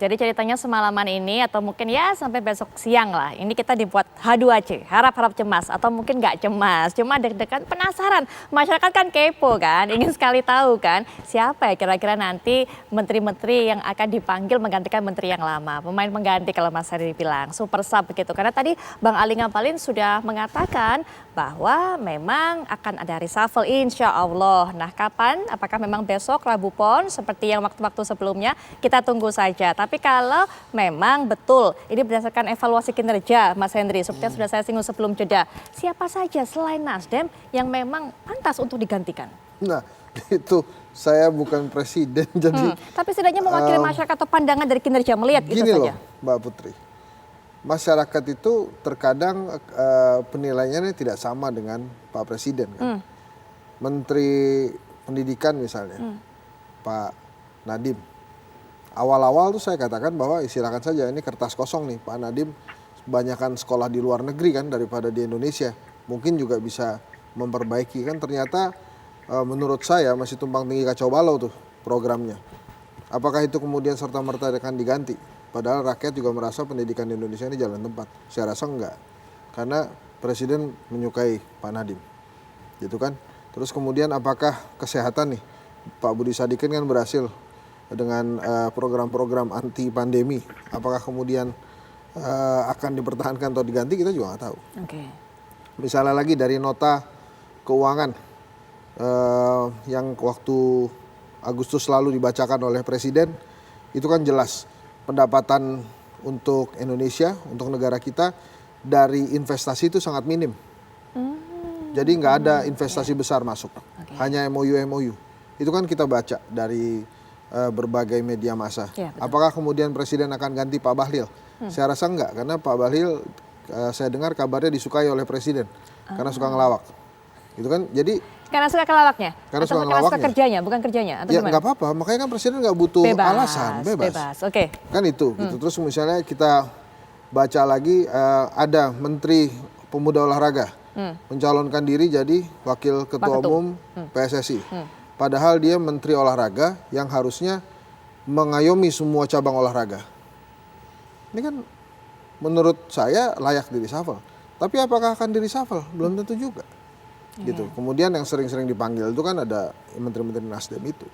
Jadi ceritanya semalaman ini atau mungkin ya sampai besok siang lah. Ini kita dibuat H2C, harap-harap cemas atau mungkin nggak cemas. Cuma deg-degan penasaran. Masyarakat kan kepo kan, ingin sekali tahu kan siapa ya kira-kira nanti menteri-menteri yang akan dipanggil menggantikan menteri yang lama. Pemain pengganti kalau Mas Heri bilang, super sub begitu. Karena tadi Bang Ali Ngabalin sudah mengatakan bahwa memang akan ada reshuffle insya Allah. Nah kapan? Apakah memang besok Rabu Pon seperti yang waktu-waktu sebelumnya? Kita tunggu saja. Tapi kalau memang betul ini berdasarkan evaluasi kinerja Mas Hendri, seperti yang sudah saya singgung sebelum jeda, siapa saja selain Nasdem yang memang pantas untuk digantikan? Nah itu saya bukan presiden jadi. Tapi setidaknya mewakili masyarakat atau pandangan dari kinerja melihat itu Gini saja. loh Mbak Putri, masyarakat itu terkadang penilaiannya tidak sama dengan Pak Presiden kan. Menteri Pendidikan misalnya Pak Nadiem. Awal-awal tuh saya katakan bahwa silakan saja ini kertas kosong nih Pak Nadiem, kebanyakan sekolah di luar negeri kan daripada di Indonesia, mungkin juga bisa memperbaiki kan. Ternyata menurut saya masih tumpang tinggi kacau balau tuh programnya. Apakah itu kemudian serta-merta akan diganti? Padahal rakyat juga merasa pendidikan di Indonesia ini jalan tempat. Saya rasa enggak, karena Presiden menyukai Pak Nadiem, gitu kan. Terus kemudian apakah kesehatan nih, Pak Budi Sadikin kan berhasil dengan program-program anti pandemi, apakah kemudian akan dipertahankan atau diganti, kita juga nggak tahu. Misalnya lagi dari nota keuangan yang waktu Agustus lalu dibacakan oleh Presiden, itu kan jelas pendapatan untuk Indonesia, untuk negara kita dari investasi itu sangat minim. Jadi nggak ada investasi besar masuk, hanya MOU. Itu kan kita baca dari berbagai media massa. Ya, apakah kemudian Presiden akan ganti Pak Bahlil? Saya rasa enggak, karena Pak Bahlil saya dengar kabarnya disukai oleh Presiden karena suka ngelawak. Gitu kan? Jadi karena suka kelawaknya? Karena suka ngelawaknya. Karena suka kerjanya, bukan kerjanya? Atau ya nggak apa-apa, makanya kan Presiden nggak butuh alasan, bebas. Oke. Kan itu. Gitu. Terus misalnya kita baca lagi ada Menteri Pemuda Olahraga mencalonkan diri jadi Wakil Ketua Umum PSSI. Padahal dia Menteri Olahraga yang harusnya mengayomi semua cabang olahraga. Ini kan menurut saya layak di reshuffle. Tapi apakah akan di reshuffle? Belum tentu juga. Gitu. Kemudian yang sering-sering dipanggil itu kan ada menteri-menteri Nasdem itu.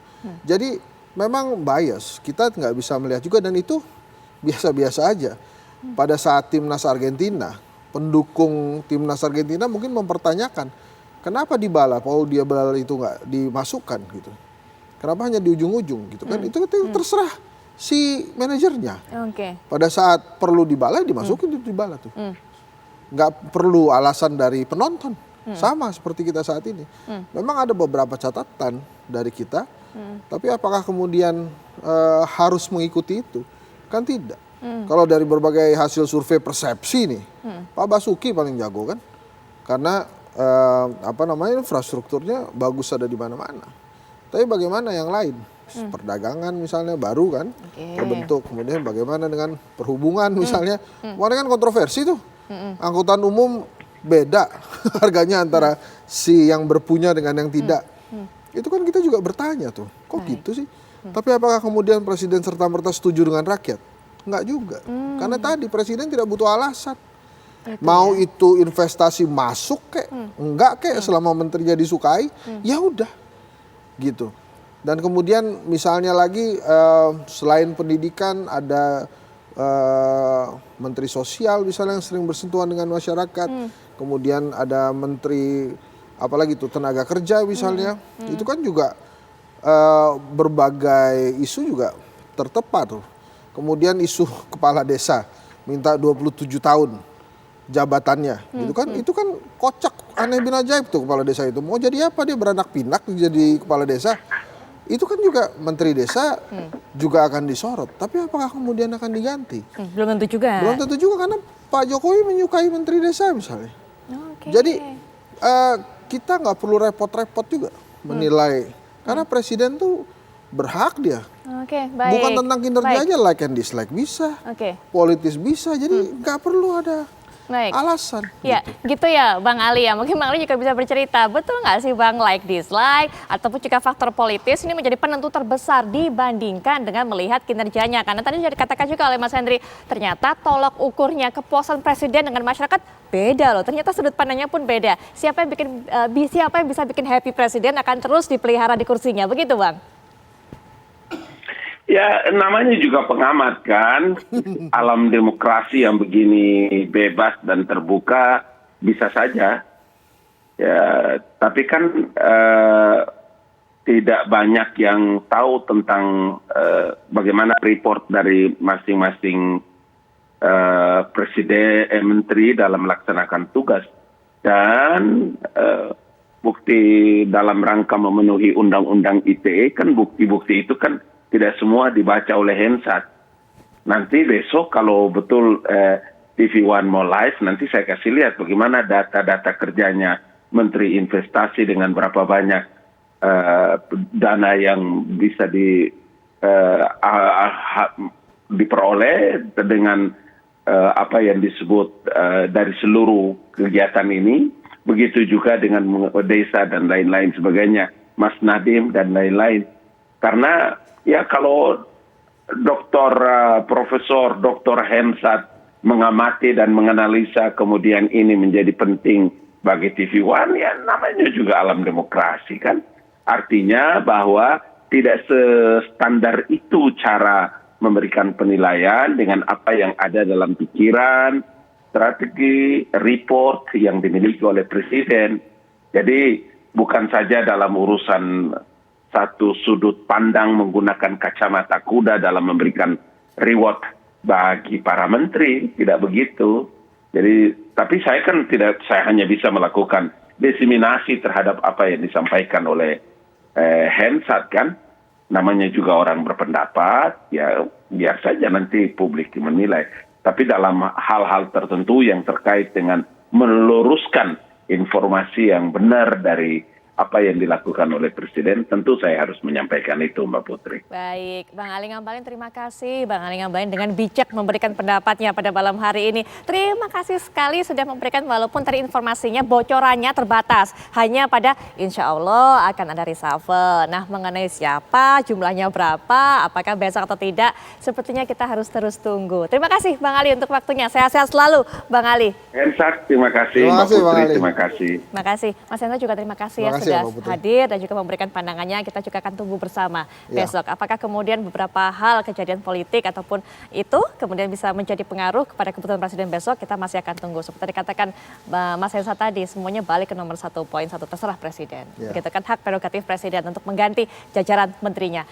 Jadi memang bias. Kita nggak bisa melihat juga, dan itu biasa-biasa aja. Pada saat timnas Argentina, pendukung timnas Argentina mungkin mempertanyakan, kenapa Paul Dybala itu nggak dimasukkan gitu? Kenapa hanya di ujung-ujung gitu kan? Itu terserah si manajernya. Pada saat perlu Dybala dimasukin Dybala tuh. Nggak perlu alasan dari penonton. Sama seperti kita saat ini. Memang ada beberapa catatan dari kita, tapi apakah kemudian harus mengikuti itu? Kan tidak. Kalau dari berbagai hasil survei persepsi nih, Pak Basuki paling jago kan? Karena infrastrukturnya bagus, ada di mana-mana. Tapi bagaimana yang lain? Perdagangan misalnya baru kan terbentuk. Kemudian bagaimana dengan perhubungan misalnya? Kemarin kan kontroversi tuh. Angkutan umum beda harganya antara si yang berpunya dengan yang tidak. Itu kan kita juga bertanya tuh, kok gitu sih? Tapi apakah kemudian Presiden serta-merta setuju dengan rakyat? Enggak juga. Karena tadi Presiden tidak butuh alasan. Mau itu investasi masuk kek, enggak kek, selama menterinya disukai, ya udah gitu. Dan kemudian misalnya lagi selain pendidikan ada Menteri Sosial misalnya yang sering bersentuhan dengan masyarakat, kemudian ada Menteri apalagi tuh tenaga kerja misalnya, itu kan juga berbagai isu juga tertepat tuh. Kemudian isu kepala desa minta 27 tahun jabatannya, gitu kan? Itu kan kocak, aneh bin ajaib tuh kepala desa itu. Mau jadi apa dia, beranak pinak jadi kepala desa? Itu kan juga menteri desa juga akan disorot. Tapi apakah kemudian akan diganti? Belum tentu juga. Belum tentu juga, karena Pak Jokowi menyukai menteri desa misalnya. Jadi kita nggak perlu repot-repot juga menilai, karena presiden tuh berhak dia. Baik. Bukan tentang kinerja aja, like and dislike bisa, politis bisa. Jadi nggak perlu ada Baik. alasan. Ya, gitu ya Bang Ali ya. Mungkin Bang Ali juga bisa bercerita, betul nggak sih Bang like dislike ataupun juga faktor politis ini menjadi penentu terbesar dibandingkan dengan melihat kinerjanya. Karena tadi sudah dikatakan juga oleh Mas Hendri, ternyata tolok ukurnya kepuasan presiden dengan masyarakat beda loh. Ternyata sudut pandangnya pun beda. Siapa yang bisa bikin happy presiden akan terus dipelihara di kursinya, begitu Bang? Ya, namanya juga pengamat kan. Alam demokrasi yang begini bebas dan terbuka bisa saja. Ya, tapi kan tidak banyak yang tahu tentang bagaimana report dari masing-masing presiden, menteri dalam melaksanakan tugas. Dan bukti dalam rangka memenuhi undang-undang ITE kan bukti-bukti itu kan tidak semua dibaca oleh Hensat. Nanti besok kalau betul TV One mau live, nanti saya kasih lihat bagaimana data-data kerjanya Menteri Investasi dengan berapa banyak dana yang bisa diperoleh dengan apa yang disebut dari seluruh kegiatan ini. Begitu juga dengan desa dan lain-lain sebagainya, Mas Nadiem dan lain-lain. Karena ya kalau Profesor Dr. Hensat mengamati dan menganalisa kemudian ini menjadi penting bagi TV One, ya namanya juga alam demokrasi kan. Artinya bahwa tidak standar itu cara memberikan penilaian dengan apa yang ada dalam pikiran, strategi, report yang dimiliki oleh Presiden. Jadi bukan saja dalam urusan satu sudut pandang menggunakan kacamata kuda dalam memberikan reward bagi para menteri, tidak begitu. Jadi, tapi saya hanya bisa melakukan diseminasi terhadap apa yang disampaikan oleh Hensat kan. Namanya juga orang berpendapat, ya biar saja nanti publik menilai. Tapi dalam hal-hal tertentu yang terkait dengan meluruskan informasi yang benar dari apa yang dilakukan oleh Presiden, tentu saya harus menyampaikan itu Mbak Putri. Baik, Bang Ali Ngabalin terima kasih. Bang Ali Ngabalin dengan bijak memberikan pendapatnya pada malam hari ini. Terima kasih sekali sudah memberikan walaupun tadi informasinya bocorannya terbatas. Hanya pada insya Allah akan ada reshuffle. Nah mengenai siapa, jumlahnya berapa, apakah besok atau tidak, sepertinya kita harus terus tunggu. Terima kasih Bang Ali untuk waktunya. Sehat-sehat selalu Bang Ali. Hensat, terima kasih Mbak Putri, terima kasih. Terima kasih. Mas Hendra juga terima kasih ya Terima kasih, sudah Mbak Putri. hadir dan juga memberikan pandangannya. Kita juga akan tunggu bersama besok. Apakah kemudian beberapa hal kejadian politik ataupun itu kemudian bisa menjadi pengaruh kepada keputusan Presiden besok, kita masih akan tunggu. Seperti dikatakan Mas Hensa tadi, semuanya balik ke nomor 1.1, terserah Presiden. Begitu kan hak prerogatif Presiden untuk mengganti jajaran menterinya.